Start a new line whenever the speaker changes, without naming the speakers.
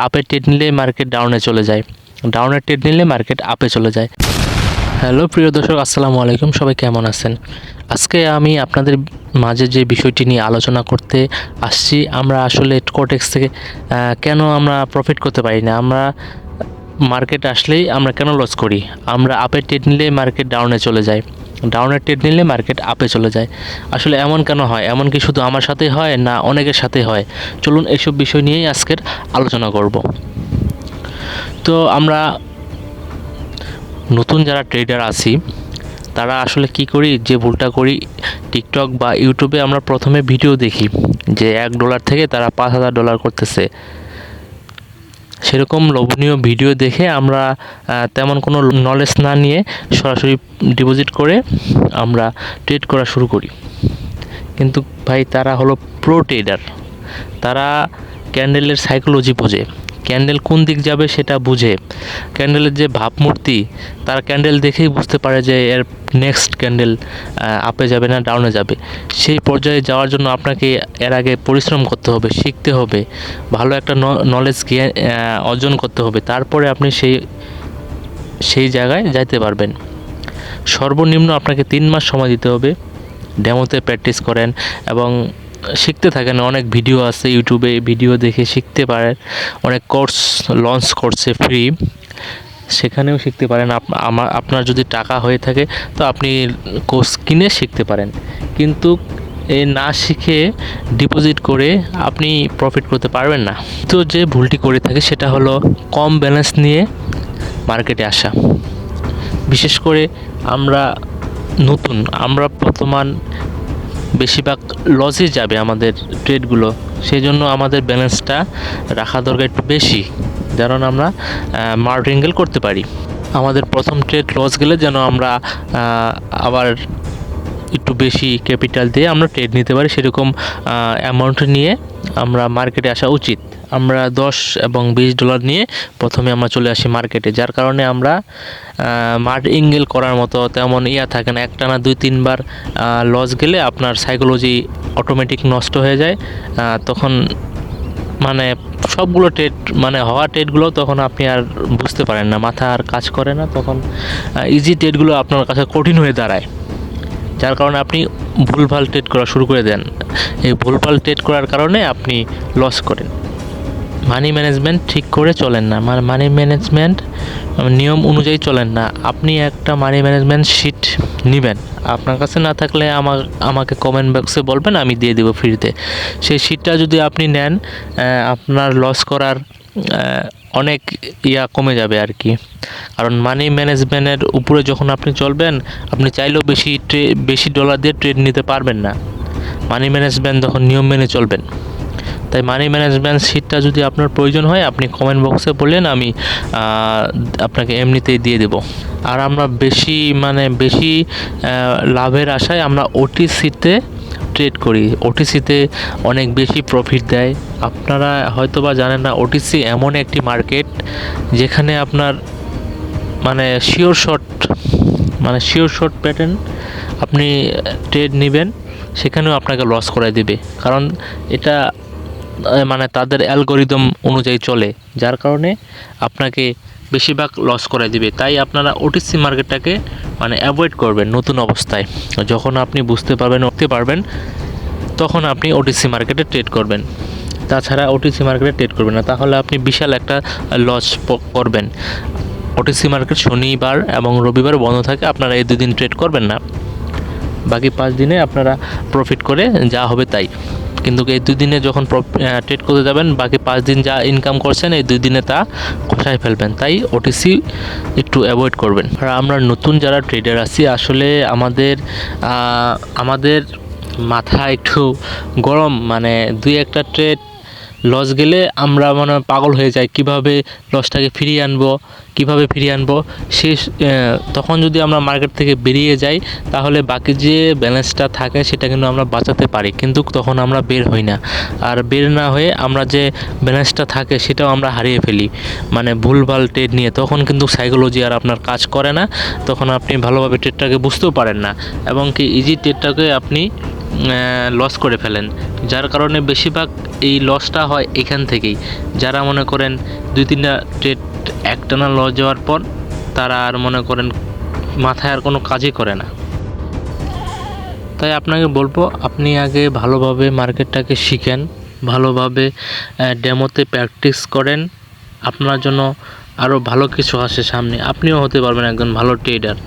আপের ট্রেড নিলে মার্কেট ডাউনে চলে যায়, ডাউনের ট্রেড নিলে মার্কেট আপে চলে যায়। হ্যালো প্রিয় দর্শক, আসসালামু আলাইকুম। সবাই কেমন আছেন? আজকে আমি আপনাদের মাঝে যে বিষয়টি নিয়ে আলোচনা করতে আসছি, আমরা আসলে কোটেক্স থেকে কেন আমরা প্রফিট করতে পারি না, আমরা মার্কেট আসলেই আমরা কেন লস করি, আমরা আপের ট্রেড নিলে মার্কেট ডাউনে চলে যায়, ডাউনের ট্রেড নিলে মার্কেট আপে চলে যায়। আসলে এমন কেন হয়? এমন কি শুধু আমার সাথে হয় না অনেকের সাথে হয়? চলুন এইসব বিষয় নিয়েই আজকের আলোচনা করব। তো আমরা নতুন যারা ট্রেডার আছি তারা আসলে কি করি, যে ভুলটা করি, টিকটক বা ইউটিউবে আমরা প্রথমে ভিডিও দেখি যে $1 থেকে তারা $5,000 করতেছে। সেরকম লোভনীয় ভিডিও দেখে আমরা তেমন কোনো নলেজ না নিয়ে সরাসরি ডিপোজিট করে আমরা ট্রেড করা শুরু করি। কিন্তু ভাই, তারা হলো প্রো ট্রেডার, তারা ক্যান্ডেলের সাইকোলজি বোঝে, ক্যান্ডেল কোন দিক যাবে সেটা বুঝে, ক্যান্ডেলের যে ভাবমূর্তি তার ক্যান্ডেল দেখেই বুঝতে পারে যে এর নেক্সট ক্যান্ডেল আপে যাবে না ডাউনে যাবে। সেই পর্যায়ে যাওয়ার জন্য আপনাকে এর আগে পরিশ্রম করতে হবে, শিখতে হবে, ভালো একটা নলেজ অর্জন করতে হবে, তারপরে আপনি সেই জায়গায় যাইতে পারবেন। সর্বনিম্ন আপনাকে 3 মাস সময় দিতে হবে। ডেমোতে প্র্যাকটিস করেন এবং শিখতে থাকেন। অনেক ভিডিও আছে ইউটিউবে, ভিডিও দেখে শিখতে পারেন। অনেক কোর্স লঞ্চ করছে ফ্রি, সেখানেও শিখতে পারেন। আপনার যদি টাকা হয়ে থাকে তো আপনি কোর্স কিনে শিখতে পারেন, কিন্তু এ না শিখে ডিপোজিট করে আপনি প্রফিট করতে পারবেন না। তো যে ভুলটি করে থাকে সেটা হলো কম ব্যালেন্স নিয়ে মার্কেটে আসা। বিশেষ করে আমরা নতুন, আমরা বর্তমান বেশিরভাগ লসে যাবে আমাদের ট্রেডগুলো, সেই জন্য আমাদের ব্যালেন্সটা রাখা দরকার একটু বেশি, যেন আমরা মার্টিঙ্গেল করতে পারি। আমাদের প্রথম ট্রেড লস গেলে যেন আমরা আবার একটু বেশি ক্যাপিটাল দিয়ে আমরা ট্রেড নিতে পারি, সেরকম অ্যামাউন্ট নিয়ে আমরা মার্কেটে আসা উচিত। আমরা $10 এবং $20 নিয়ে প্রথমে আমরা চলে আসি মার্কেটে, যার কারণে আমরা মার্টিঙ্গেল করার মতো তেমন থাকে না। একটানা 2-3 বার লস গেলে আপনার সাইকোলজি অটোমেটিক নষ্ট হয়ে যায়। তখন মানে সবগুলো ট্রেড হওয়া ট্রেডগুলো তখন আপনি আর বুঝতে পারেন না, মাথা আর কাজ করে না, তখন ইজি ট্রেডগুলো আপনার কাছে কঠিন হয়ে দাঁড়ায়, যার কারণে আপনি ভুলভাল ট্রেড করা শুরু করে দেন। এই ভুলভাল ট্রেড করার কারণে আপনি লস করেন। মানি ম্যানেজমেন্ট ঠিক করে চলেন না, মানি ম্যানেজমেন্ট নিয়ম অনুযায়ী চলেন না। আপনি একটা মানি ম্যানেজমেন্ট শিট নেবেন, আপনার কাছে না থাকলে আমাকে কমেন্ট বক্সে বলবেন, আমি দিয়ে দেবো ফ্রিতে। সেই শিটটা যদি আপনি নেন, আপনার লস করার অনেক কমে যাবে আর কি। কারণ মানি ম্যানেজমেন্টের উপরে যখন আপনি চলবেন, আপনি চাইলেও বেশি ডলার দিয়ে ট্রেড নিতে পারবেন না। মানি ম্যানেজমেন্ট তখন নিয়ম মেনে চলবেন। তাই মানি ম্যানেজমেন্ট শিটটা যদি আপনার প্রয়োজন হয়, আপনি কমেন্ট বক্সে বললেন, আমি আপনাকে এমনিতেই দিয়ে দেব। আর আমরা বেশি লাভের আশায় আমরা ওটিসিতে ট্রেড করি। ওটিসিতে অনেক বেশি প্রফিট দেয়। আপনারা হয়তো বা জানেন না, ওটিসি এমন একটি মার্কেট যেখানে আপনার শিওর শর্ট প্যাটার্ন আপনি ট্রেড নেবেন, সেখানেও আপনাকে লস করাই দেবে। কারণ এটা তাদের অ্যালগোরিদম অনুযায়ী চলে, যার কারণে আপনাকে বেশিরভাগ লস করাই দিবে। তাই আপনারা ওটিসি মার্কেটটাকে অ্যাভয়েড করবেন। নতুন অবস্থায় যখন আপনি বুঝতে পারবেন তখন আপনি ওটিসি মার্কেটে ট্রেড করবেন। তাছাড়া ওটিসি মার্কেটে ট্রেড করবেন না, তাহলে আপনি বিশাল একটা লস করবেন। ওটিসি মার্কেট শনিবার এবং রবিবার বন্ধ থাকে, আপনারা এই 2 দিন ট্রেড করবেন না। বাকি 5 দিনে আপনারা প্রফিট করে যা হবে তাই। কিন্তু এই 2 দিনে যখন ট্রেড করতে যাবেন, বাকি 5 দিন যা ইনকাম করছেন এই 2 দিনে তা খসায় ফেলবেন। তাই ওটিসি একটু অ্যাভয়েড করবেন। আর আমরা নতুন যারা ট্রেডার আছি, আসলে আমাদের মাথা একটু গরম। 2-1টা ট্রেড লস গেলে আমরা পাগল হয়ে যাই, কিভাবে লসটাকে ফিরিয়ে আনবো। তখন যদি আমরা মার্কেট থেকে বেরিয়ে যাই, তাহলে বাকি যে ব্যালেন্সটা থাকে সেটা কিন্তু আমরা বাঁচাতে পারি, কিন্তু তখন আমরা বের হই না। আর বের না হয়ে আমরা যে ব্যালেন্সটা থাকে সেটাও আমরা হারিয়ে ফেলি, ভুলভাল ট্রেড নিয়ে। তখন কিন্তু সাইকোলজি আর আপনার কাজ করে না, তখন আপনি ভালোভাবে ট্রেডটাকে বুঝতেও পারেন না, এবং কি ইজি ট্রেডটাকে আপনি লস করে ফেলেন, যার কারণে বেশিরভাগ এই লসটা হয় এখান থেকেই। যারা মনে করেন 2-3টা ট্রেড একটানা লস যাওয়ার পর তারা আর মনে করেন মাথায় আর কোনো কাজই করে না। তাই আপনাকে বলবো, আপনি আগে ভালোভাবে মার্কেটটাকে শিখেন, ভালোভাবে ডেমোতে প্র্যাকটিস করেন। আপনার জন্য আরও ভালো কিছু আসে সামনে, আপনিও হতে পারবেন একজন ভালো ট্রেডার।